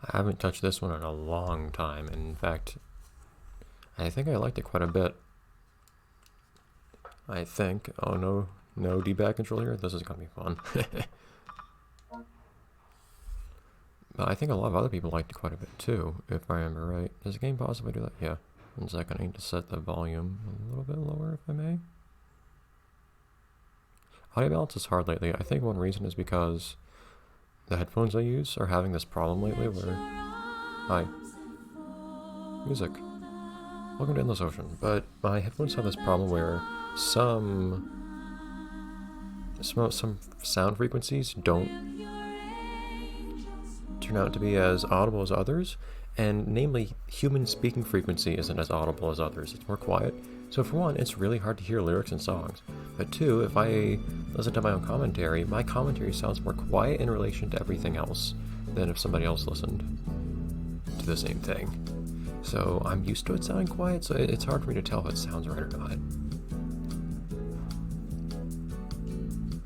I haven't touched this one in a long time. In fact, I think I liked it quite a bit. I think. Oh no, no D-pad control here? This is gonna be fun. But I think a lot of other people liked it quite a bit too, if I remember right. Does the game possibly do that? Yeah. 1 second, I need to set the volume a little bit lower if I may. Audio balance is hard lately. I think one reason is because the headphones I use are having this problem lately where... Hi. Music. Welcome to Endless Ocean. But my headphones have this problem where some sound frequencies don't turn out to be as audible as others, and namely, human speaking frequency isn't as audible as others. It's more quiet. So for one, it's really hard to hear lyrics in songs. But two, if I listen to my own commentary, my commentary sounds more quiet in relation to everything else than if somebody else listened to the same thing. So I'm used to it sounding quiet, so it's hard for me to tell if it sounds right or not.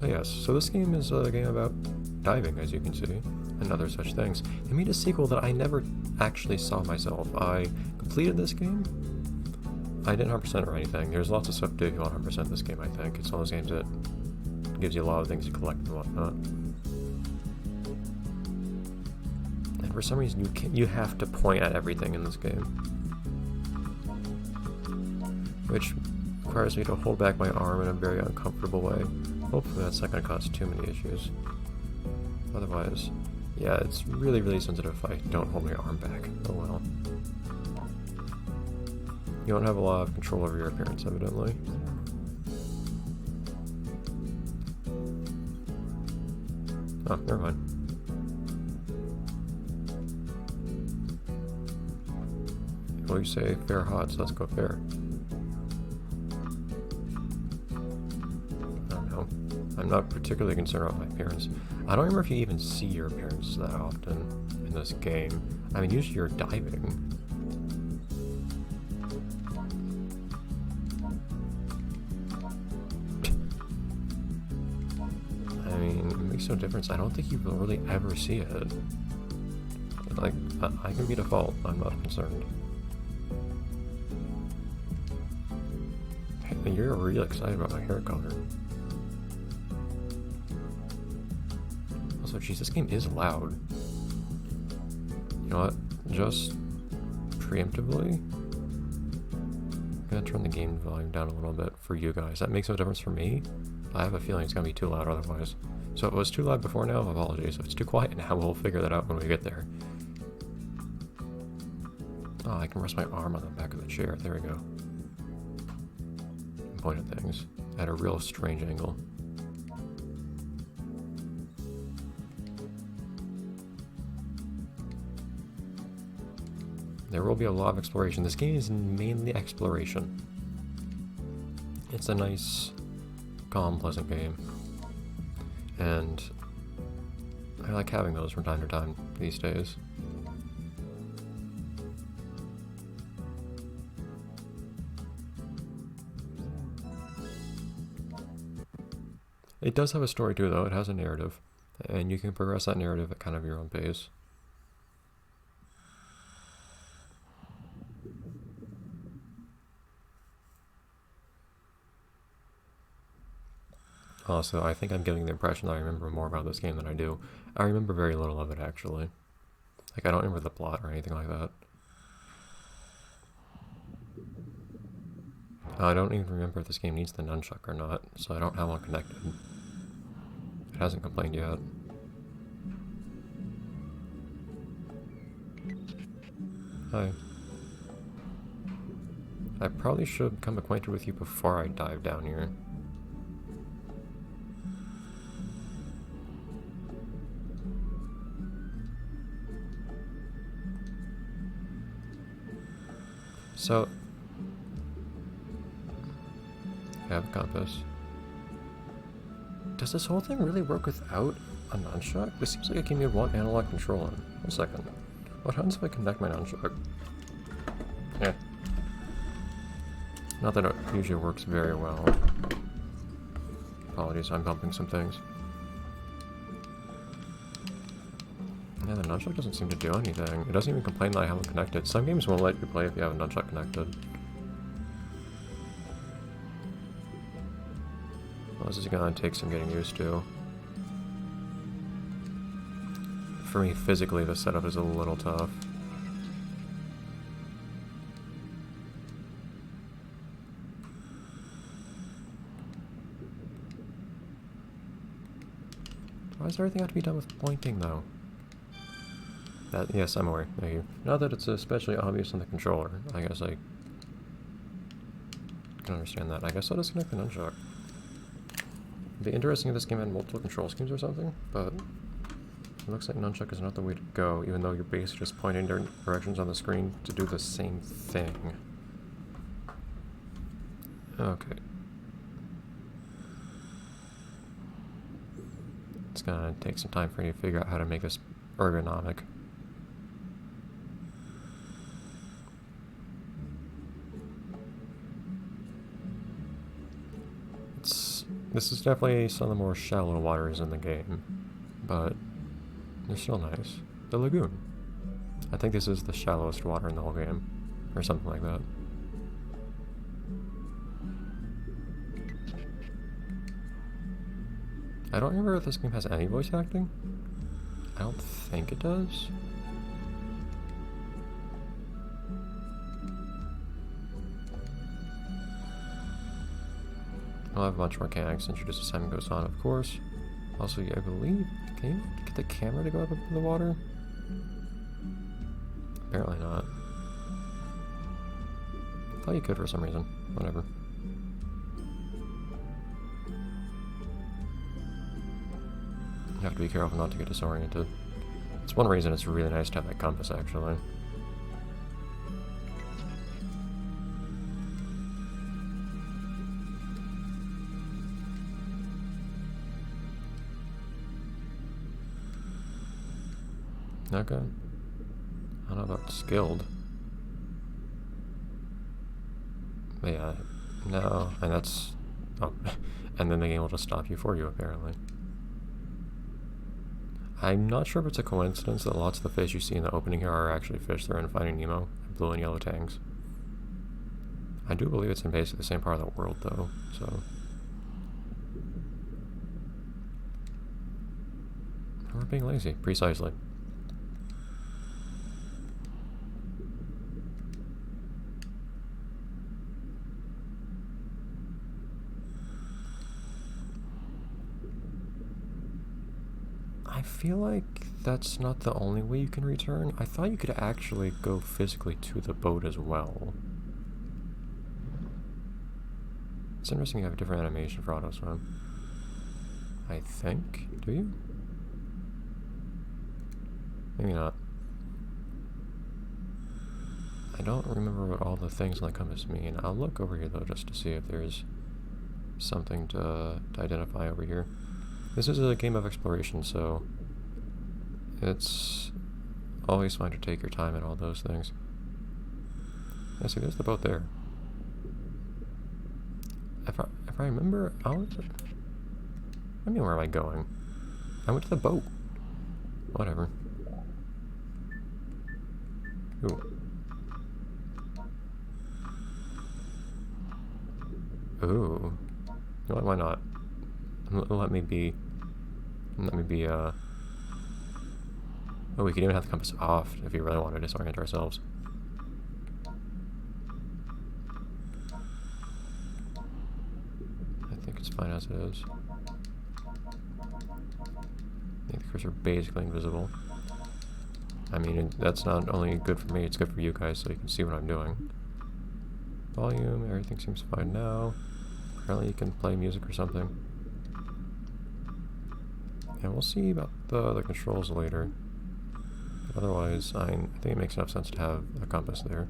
But yes, so this game is a game about diving, as you can see, and other such things. They made a sequel that I never actually saw myself. I completed this game. I didn't 100% or anything. There's lots of stuff to do if you want 100% this game, I think. It's one of those games that gives you a lot of things to collect and whatnot. And for some reason, you have to point at everything in this game, which requires me to hold back my arm in a very uncomfortable way. Hopefully that's not going to cause too many issues. Otherwise, yeah, it's really, really sensitive if I don't hold my arm back. Oh well. You don't have a lot of control over your appearance, evidently. Oh, never mind. Well, you say fair hot, so let's go fair. I don't know. I'm not particularly concerned about my appearance. I don't remember if you even see your appearance that often in this game. I mean, usually you're diving. I mean, it makes no difference. I don't think you will really ever see it. Like, I can be default. I'm not concerned. Hey, you're really excited about my hair color. Also, geez, this game is loud. You know what? Just preemptively, I'm gonna turn the game volume down a little bit for you guys. That makes no difference for me. I have a feeling it's gonna be too loud otherwise. So if it was too loud before now, apologies. If it's too quiet now, we'll figure that out when we get there. Oh, I can rest my arm on the back of the chair. There we go. And point at things at a real strange angle. There will be a lot of exploration. This game is mainly exploration. It's a nice, calm, pleasant game. And I like having those from time to time these days. It does have a story too, though. It has a narrative. And you can progress that narrative at kind of your own pace. Also, I think I'm giving the impression that I remember more about this game than I do. I remember very little of it, actually. Like, I don't remember the plot or anything like that. I don't even remember if this game needs the nunchuck or not, so I don't have one connected. It hasn't complained yet. Hi. I probably should become acquainted with you before I dive down here. So, I have a compass. Does this whole thing really work without a nunchuck? This seems like it can be one analog control in. 1 second. What happens if I connect my nunchuck? Yeah. Not that it usually works very well. Apologies, I'm bumping some things. Yeah, the nunchuck doesn't seem to do anything. It doesn't even complain that I haven't connected. Some games won't let you play if you have a nunchuck connected. Well, this is gonna take some getting used to. For me, physically, the setup is a little tough. Why does everything have to be done with pointing, though? Yes, I'm aware. Thank you. Not that it's especially obvious on the controller. I guess I can understand that. I guess I'll disconnect the nunchuck. It'd be interesting if this game had multiple control schemes or something, but it looks like nunchuck is not the way to go, even though you're basically just pointing different directions on the screen to do the same thing. Okay. It's gonna take some time for me to figure out how to make this ergonomic. This is definitely some of the more shallow waters in the game, but they're still nice. The lagoon. I think this is the shallowest water in the whole game, or something like that. I don't remember if this game has any voice acting. I don't think it does. I'll have a bunch more mechanics introduced as time goes on, of course. Also, I believe, can you get the camera to go up into the water? Apparently not. I thought you could for some reason. Whatever. You have to be careful not to get disoriented. It's one reason it's really nice to have that compass, actually. Okay. I don't know about skilled. But yeah, no, and that's... Oh, and then the game will just stop you for you, apparently. I'm not sure if it's a coincidence that lots of the fish you see in the opening here are actually fish that are in Finding Nemo, blue and yellow tangs. I do believe it's in basically the same part of the world, though, so... We're being lazy, precisely. I feel like that's not the only way you can return. I thought you could actually go physically to the boat as well. It's interesting you have a different animation for auto swim. I think. Do you? Maybe not. I don't remember what all the things on the compass mean. I'll look over here though just to see if there's something to identify over here. This is a game of exploration, so it's always fine to take your time and all those things. Yeah, see, there's the boat there. If I remember, I mean, where am I going? I went to the boat. Whatever. Ooh. Ooh. You know what, why not? Let me be, oh, we could even have the compass off if you really want to disorient ourselves. I think it's fine as it is. I think the cursor basically invisible. I mean, that's not only good for me, it's good for you guys so you can see what I'm doing. Volume, everything seems fine now. Apparently you can play music or something. And we'll see about the controls later. But otherwise, I think it makes enough sense to have a compass there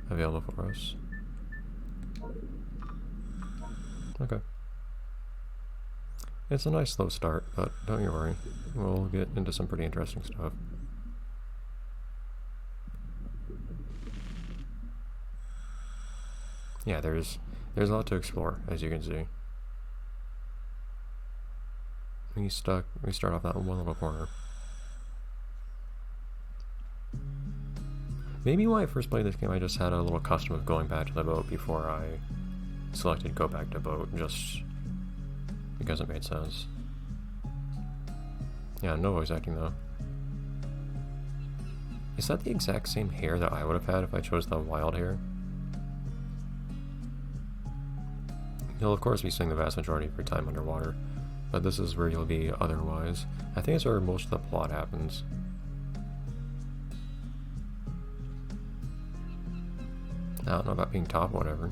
available for us. Okay. It's a nice slow start, but don't you worry. We'll get into some pretty interesting stuff. Yeah, there's a lot to explore, as you can see. We start off that one little corner. Maybe when I first played this game, I just had a little custom of going back to the boat before I selected go back to boat, just because it made sense. Yeah, no voice acting though. Is that the exact same hair that I would have had if I chose the wild hair? You'll of course be spending the vast majority of your time underwater, but this is where you'll be otherwise. I think it's where most of the plot happens. I don't know about being top, whatever.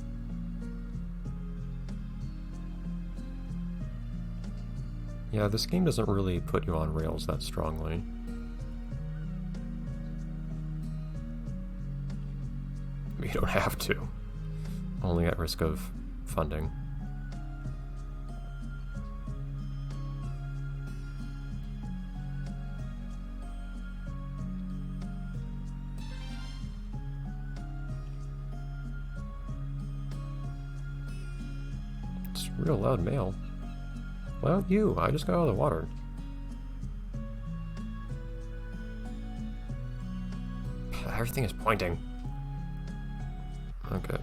Yeah, this game doesn't really put you on rails that strongly. You don't have to. Only at risk of funding. It's real loud mail. Well, you, I just got out of the water. Everything is pointing. Okay.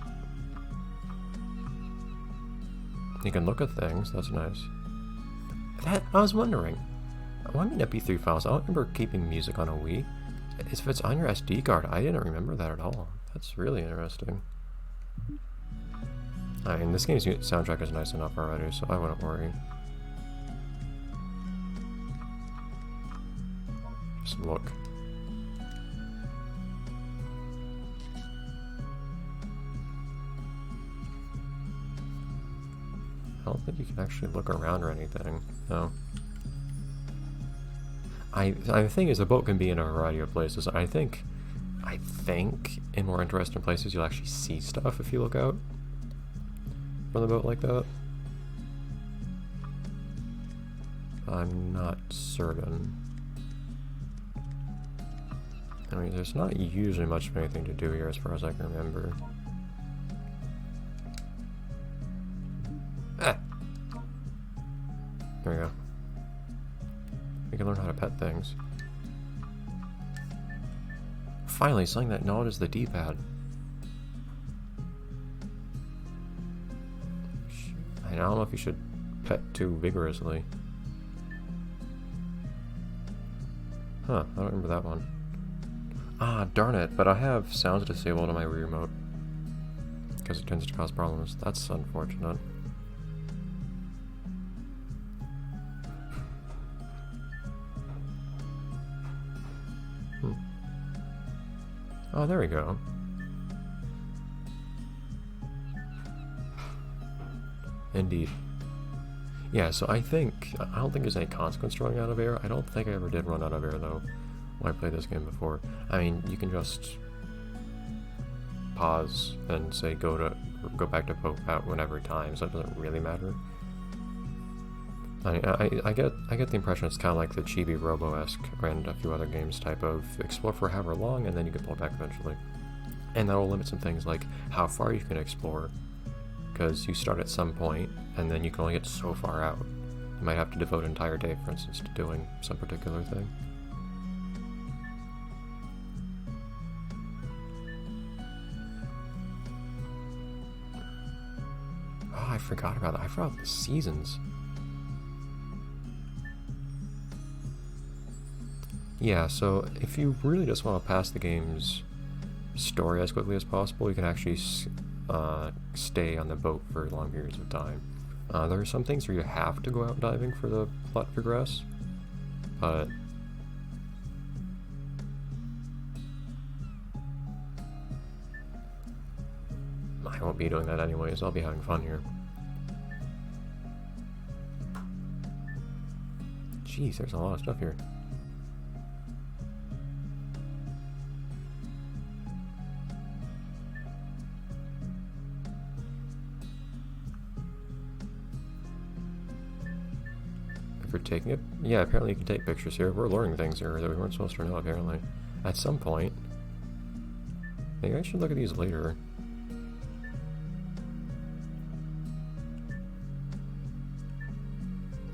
You can look at things, that's nice. That, I was wondering. When I mean MP3 files, I don't remember keeping music on a Wii. If it's on your SD card, I didn't remember that at all. That's really interesting. I mean, this game's soundtrack is nice enough already, so I wouldn't worry. Just look. I don't think you can actually look around or anything. No. The thing is, the boat can be in a variety of places. I think in more interesting places you'll actually see stuff if you look out from the boat like that. I'm not certain. I mean, there's not usually much of anything to do here as far as I can remember. Ah! There we go. We can learn how to pet things. Finally, something that acknowledges the D-pad. I don't know if you should pet too vigorously. Huh, I don't remember that one. Ah, darn it, but I have sounds disabled on my Wii remote. Because it tends to cause problems. That's unfortunate. Oh, there we go. Indeed. Yeah, so I don't think there's any consequence to running out of air. I don't think I ever did run out of air, though, when I played this game before. I mean, you can just pause and say go back to poke out whenever time, so it doesn't really matter. I get the impression it's kind of like the Chibi Robo-esque and a few other games type of explore for however long and then you can pull back eventually. And that will limit some things like how far you can explore, because you start at some point and then you can only get so far out. You might have to devote an entire day, for instance, to doing some particular thing. Oh, I forgot about that. I forgot the seasons. Yeah, so if you really just want to pass the game's story as quickly as possible, you can actually stay on the boat for long periods of time. There are some things where you have to go out diving for the plot to progress, but I won't be doing that anyways. I'll be having fun here. Jeez, there's a lot of stuff here. For taking it? Yeah, apparently you can take pictures here. We're learning things here that we weren't supposed to know, apparently. At some point. Maybe I should look at these later.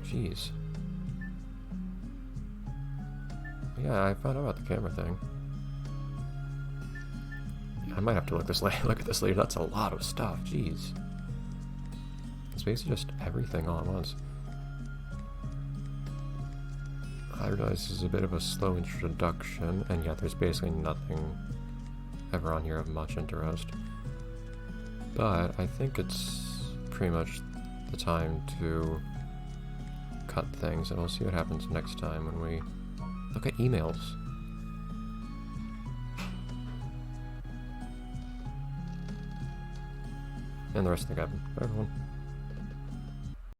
Jeez. Yeah, I found out about the camera thing. I might have to look at this later. That's a lot of stuff. Jeez. It's basically just everything all at once. I realize this is a bit of a slow introduction, and yet there's basically nothing ever on here of much interest. But I think it's pretty much the time to cut things, and we'll see what happens next time when we look at emails. And the rest of the cabin. Bye, everyone.